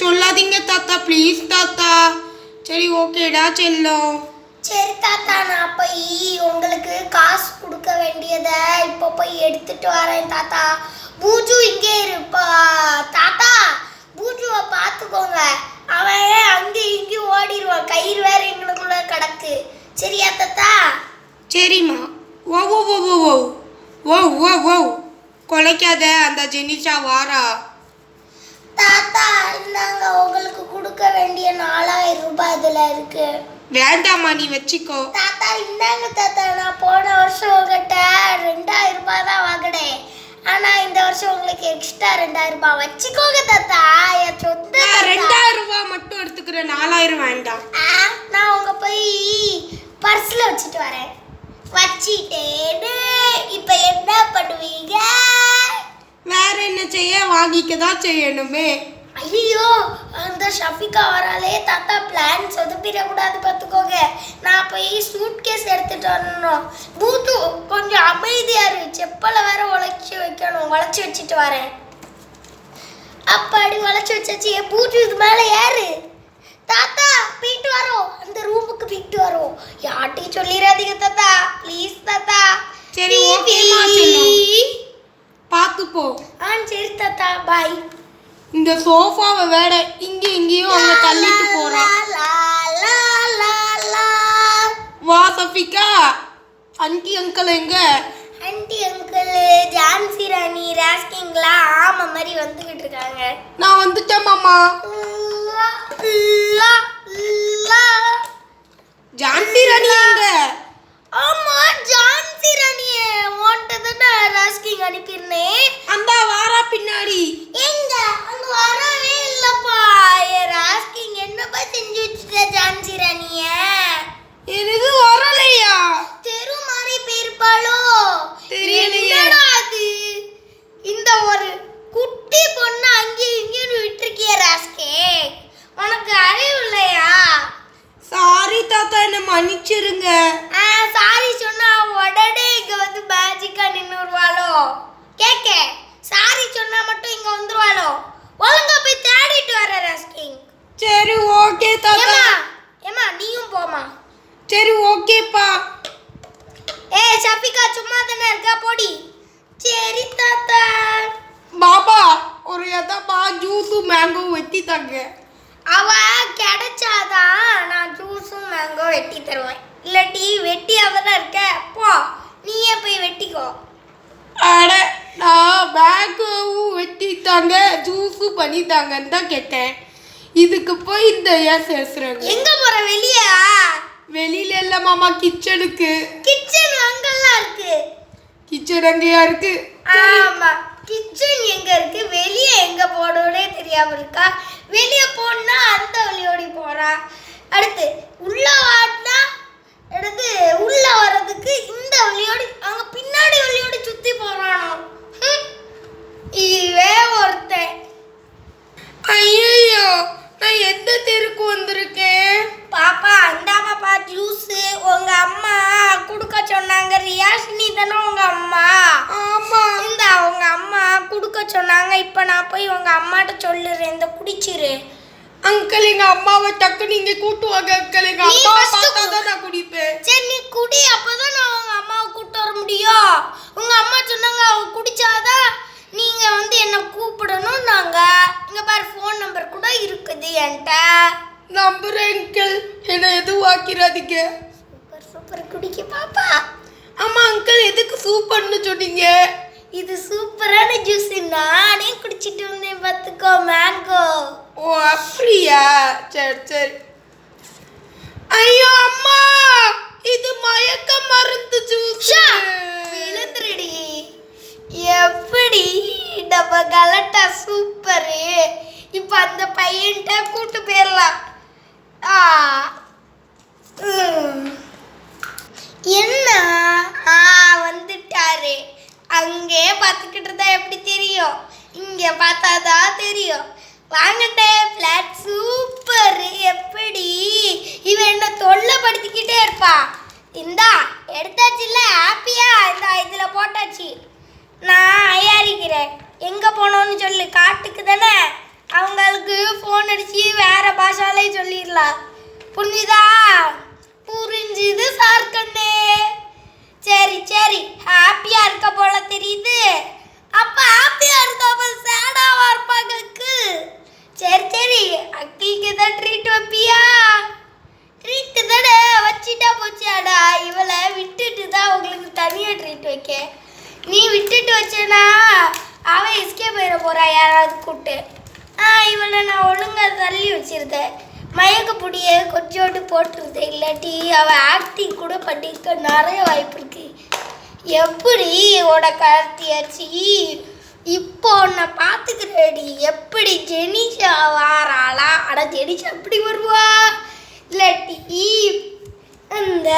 சொல்லாதீங்க தாத்தா, ப்ளீஸ் தாத்தா. சரி ஓகேடா செல்லம். சரி தாத்தா, நான் போய் உங்களுக்கு காசு கொடுக்க வேண்டியதை இப்போ போய் எடுத்துட்டு வரேன் தாத்தா. பூஜு இங்கே இருப்பா தாத்தா. பூஜுவை பார்த்துக்கோங்க, அவன் அங்கேயும் இங்கேயும் ஓடிடுவான். கயிறு வேற எங்களுக்குள்ள கிடக்கு. சரியா தாத்தா? சரிம்மா. ஓ ஓ ஓ ஓ ஓ ஓ ஓ ஓ கொலைக்காத, அந்த ஜெனிஷா வாரா. தாத்தா இந்தாங்க, உங்களுக்கு கொடுக்க வேண்டிய 4000 ரூபாய் இதில் இருக்கு. வேண்டாம்மா, நீ வச்சுக்கோ. தாத்தா இந்தாங்க தாத்தா, நான் போன வருஷம் உங்ககிட்ட 2000 ரூபாய் தான் வாங்கினேன். ஆனால் இந்த வருஷம் உங்களுக்கு எக்ஸ்ட்ரா 2000 ரூபாய் வச்சுக்கோங்க தாத்தா. என் சொத்து. 2000 ரூபாய் மட்டும் எடுத்துக்கிறேன், 4000 வேண்டாம். நான் உங்க போய் பர்ஸில் வச்சுட்டு வரேன். வச்சிட்டேன்னு இப்போ என்ன பண்ணுவீங்க? வேற என்ன செய்ய, வாங்கிக்க தான் செய்யணுமே. ஐயோ, அந்த ஷஃபிகா வராலே தாத்தா. பிளான் சொதப்பிடக்கூடாது பார்த்துக்கோங்க. நான் போய் சூட் கேஸ் எடுத்துட்டு வரணும். பூத்து கொஞ்சம் அமைதியா இரு. செப்பலை வேற உழைச்சி வைக்கணும். உழைச்சி வச்சுட்டு வரேன். அப்பாடி உழைச்சி வச்சாச்சு. பூத்து இது மேலே ஏறு தாத்தா. போயிட்டு வரோம், அந்த ரூமுக்கு போயிட்டு வரோம். யார்ட்டையும் சொல்லிடாதீங்க தாத்தா, ப்ளீஸ் தாத்தா. சரி ஓகேமா செல்லம், பார்த்து போ. சரி தாத்தா, பாய். இந்த சோஃபாவை வேற இங்கே இங்கேயும் அவங்க தள்ளிட்டு போறான். வா சஃபிகா. ஆண்டி அங்கிள் எங்க? ஆண்டி அங்கிள் ஜான்சி ராணி ராஸ்கிங்களா ஆமா மாதிரி வந்துகிட்டு இருக்காங்க. நான் வந்துட்டேன் மாமா. ஜான்சி ராணி எங்க? ஆமா, ஜான்சி ராணியே ஓன்ட்ட தானே ராஸ்கிங் அனுப்பியிருந்தேன். அந்த வாரா பின்னாடி. எங்க அங்க வரவே இல்லப்பா. ராஸ்கிங் என்னப்பா செஞ்சு வச்சுட்ட ஜான்சி ராணிய? எனக்கு வரலையா? தெரு மாறி போயிருப்பாளோ? தெரியலையே. அது இந்த ஒரு குட்டி பொண்ணு அங்கேயும் இங்கேயும் விட்டுருக்கிய ராஸ்கே, உனக்கு அறிவு இல்லையா? சாரி தாத்தா, என்ன மன்னிச்சிருங்க. சாரி சொன்னா உடனே இங்க வந்து மேஜிக்கா நின்னுருவாளோ? கேக்க சாரி சொன்னா மட்டும் இங்க வந்துருவாளோ? ஒழுங்கா போய் தேடிட்டு வர ராஸ்கிங். சரி ஓகே தாத்தா. ஏமா நீயும் போமா. சரி ஓகேப்பா. ஷஃபிகா சும்மா தானே இருக்கா, போடி. சரி தாத்தா. பாபா ஒரு எதப்பா ஜூஸும் மேங்கோ வெட்டி தாங்க. அவ கிடைச்சாதான் நான் ஜூஸும் மேங்கோ வெட்டி தருவேன். இல்லாட்டி வெட்டி அவதான் இருக்க. போ, நீயே போய் வெட்டிக்கோ. அட, நான் மேங்கோவும் வெட்டி தாங்க ஜூஸும் பண்ணி தாங்கன்னு தான் கேட்டேன். இதுக்கு போய் இந்த ஏன் பேசுறாங்க? எங்க போற? வெளியா? வெளியில இல்ல மாமா, கிச்சனுக்கு. கிச்சன் அங்கெல்லாம் இருக்கு. கிச்சன் அங்கேயா இருக்கு? ஆமா, கிச்சன் எங்க இருக்கு? வெளியே எங்க போடவே தெரியாம இருக்கா. வெளியே போனா அந்த வழியோடி போறா. அடுத்து உள்ள வாட்டினா அடுத்து உள்ள வர்றதுக்கு இந்த வழியோடி அங்க பின்னாடி வழியோடி சுத்தி போறானோ. இவே ஒருத்தன். ஐயோ, நான் எந்த தெருக்கு வந்திருக்கேன்? பாப்பா இந்தா பாப்பா ஜூஸ். உங்க அம்மா குடுக்க சொன்னாங்க. ரியாஷினி தானே உங்க அம்மா? ஆமா. இந்தா உங்க அம்மா குடுக்க சொன்னாங்க. இப்ப நான் போய் உங்க அம்மாட்ட சொல்லுறேன், இந்த குடிச்சிரு. அங்கிள், எங்க அம்மாவை டக்கு நீங்க கூட்டு வாங்க அங்கிள். எங்க அம்மாவை பார்த்தாதான் நான் குடிப்பேன். சரி நீ குடி, அப்பதான் நான் உங்க அம்மாவை கூட்டு வர முடியும். உங்க அம்மா சொன்னாங்க அவ குடிச்சாதான் நீங்க வந்து என்ன கூப்பிடணும். நாங்க இங்க பாரு, ஃபோன் நம்பர் கூட இருக்குது என்கிட்ட. நம்புறேன் அங்கிள், என்ன எதுவும் ஆக்கிராதீங்க. சூப்பர் சூப்பர், குடிக்க பாப்பா. ஆமா அங்கிள், எதுக்கு சூப்பர்னு சொன்னீங்க? இது சூப்பரான ஜூஸ், நானே குடிச்சிட்டு வந்தேன் பார்த்துக்கோ. மேங்கோ. ஓ அப்படியா? சரி சரி. ஐயோ அம்மா, இது மயக்க மருந்து ஜூஸ். விழுந்துருடி. எப்படி நம்ம கலட்டா சூப்பரு. இப்போ அந்த பையன்கிட்ட கூட்டு போயிடலாம். என்ன வந்துட்டாரு. அங்கே பார்த்துக்கிட்டு இருந்தா எப்படி தெரியும்? இங்கே பார்த்தாதான் தெரியும். வாங்கட்டே, பிளாட் சூப்பர். எப்படி இவன் என்ன தொல்லைப்படுத்திக்கிட்டே இருப்பா. இந்தா எடுத்தாச்சுல்ல, ஹாப்பியா? இந்தா இதில் போட்டாச்சு. நான் ஐயாரிக்கிறேன். எங்கே போனோன்னு சொல்லு. காட்டுக்கு தானே. அவங்க அவங்களுக்கு ஃபோன் அடிச்சு வேற பாஷாலே சொல்லிடலாம். புரிஞ்சுதா? புரிஞ்சுது சார்கண்ணே. சரி சரி, ஹாப்பியா இருக்க போல தெரியுது. அப்ப ஹாப்பியா இருக்காம சேடாவா இருப்பாங்களுக்கு. சரி சரி, அக்கிக்கு தான் ட்ரீட் வைப்பியா? ட்ரீட்டு தானே வச்சுட்டா போச்சாடா. இவளை விட்டுட்டு தான் உங்களுக்கு தனியாக ட்ரீட் வைக்க. நீ விட்டுட்டு வச்சனா அவன் எஸ்கேப் ஆயிட போறா யாராவது கூப்பிட்டு. இவளை நான் ஒழுங்கா தள்ளி வச்சிருந்தேன். மயக்க பொடிய கொஞ்சோண்டு போட்டுருந்தேன். இல்லாட்டி அவள் ஆக்டிங் கூட பண்ணியிருக்க நிறைய வாய்ப்பு இருக்கு. எப்படி உனக்கு கத்தியாச்சு? இப்போ உன்னை பார்த்துக்கிறேடி. எப்படி ஜெனிஷா வாராளா? ஆனால் ஜெனிஷா எப்படி வருவா? இல்லாட்டி அந்த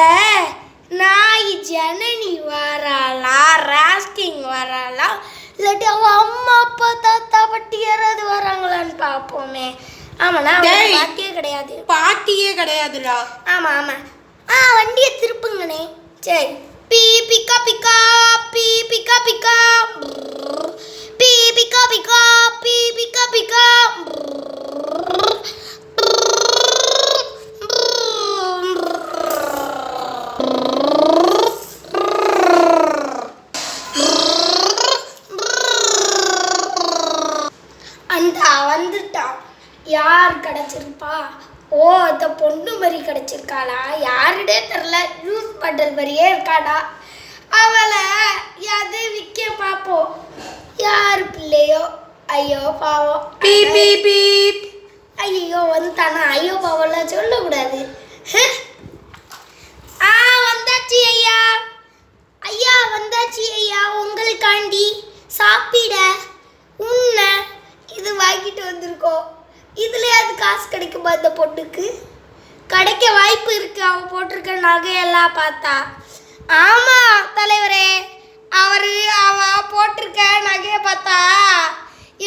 நாய் ஜனனி வராளா? ராஸ்கிங் வராளா? இல்லாட்டி அவள் அம்மா அப்பா தாத்தா பாட்டி யாராவது வராங்களான்னு பார்ப்போமே. ஆமாண்ணா, பாட்டியே கிடையாது. பாட்டியே கிடையாதுடா. ஆமாம் ஆமாம். வண்டியை திருப்புங்கண்ணே. சரி. பீ பிக்கா பிக்கா பீ பிக்கா பிக்கா பீ பிக்கா பிக்கா பீ பிக்கா பிக்கா. வந்துட்டான். யார் கிடைச்சிருப்பா? ஓ, அந்த பொண்ணு மாதிரி கிடைச்சிருக்காளா? யாருடே தெரில. ஜூஸ் பண்டல் மாதிரியே இருக்காடா. அவளை எது விற்க பார்ப்போம். யார் பிள்ளையோ? ஐயோ பாவம். ஐயோ வந்துட்டானா? ஐயோ பாவம்லாம் சொல்லக்கூடாது. வந்தாச்சு ஐயா. ஐயா வந்தாச்சு ஐயா. உங்களுக்காண்டி சாப்பிட உன்ன இது வாங்கிட்டு வந்திருக்கோம். இதுலயாவது காசு கிடைக்குமா? இந்த பொண்ணுக்கு கிடைக்க வாய்ப்பு இருக்கு. அவன் போட்டிருக்க நகையெல்லாம் பார்த்தா. ஆமா தலைவரே, அவ போட்டிருக்க நகையை பார்த்தா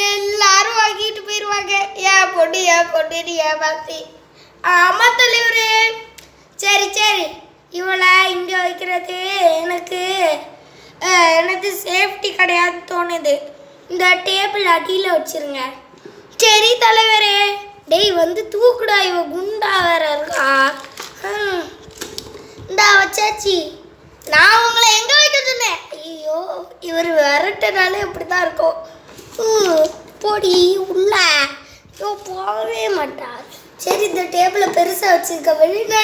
எல்லாரும் வாங்கிட்டு போயிடுவாங்க. ஏன் பொண்ணு ஏமாத்தி. ஆமா தலைவரே. சரி சரி, இவளை இங்கே வைக்கிறது எனக்கு சேஃப்டி கிடையாது தோணுது. இந்த டேபிள் அடியில் வச்சிருங்க. சரி தலைவரே. டேய் வந்து தூக்குடா, இவ குண்டா வேற இருக்கா. இந்தா வச்சாச்சு. நான் உங்களை எங்கே வைக்க சொன்னேன்? ஐயோ, இவர் விரட்டனாலே இப்படி தான் இருக்கும். பொடி உள்ள போகவே மாட்டா. சரி, இந்த டேபிளை பெருசாக வச்சுருக்க வெளிநாடு